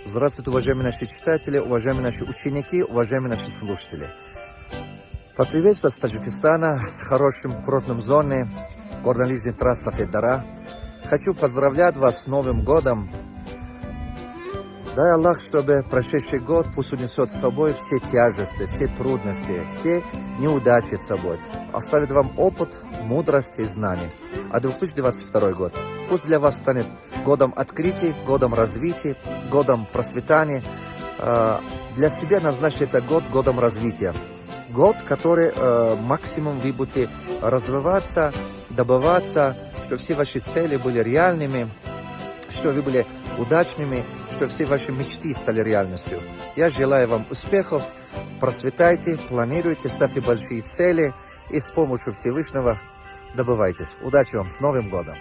Здравствуйте, уважаемые наши читатели, уважаемые наши ученики, уважаемые наши слушатели. Поприветствую с Таджикистана, с хорошим курортным зоной, горнолыжной трассы Хайдара. Хочу поздравлять вас с Новым годом. Дай Аллах, чтобы прошедший год пусть унесет с собой все тяжести, все трудности, все неудачи с собой. Оставит вам опыт, мудрость и знаний. А 2022 год пусть для вас станет годом открытий, годом развития, годом процветания. Для себя назначьте этот год годом развития. Год, который максимум вы будете развиваться, добываться, чтобы все ваши цели были реальными, что вы были удачными, что все ваши мечты стали реальностью. Я желаю вам успехов, процветайте, планируйте, ставьте большие цели и с помощью Всевышнего добывайтесь. Удачи вам с Новым годом!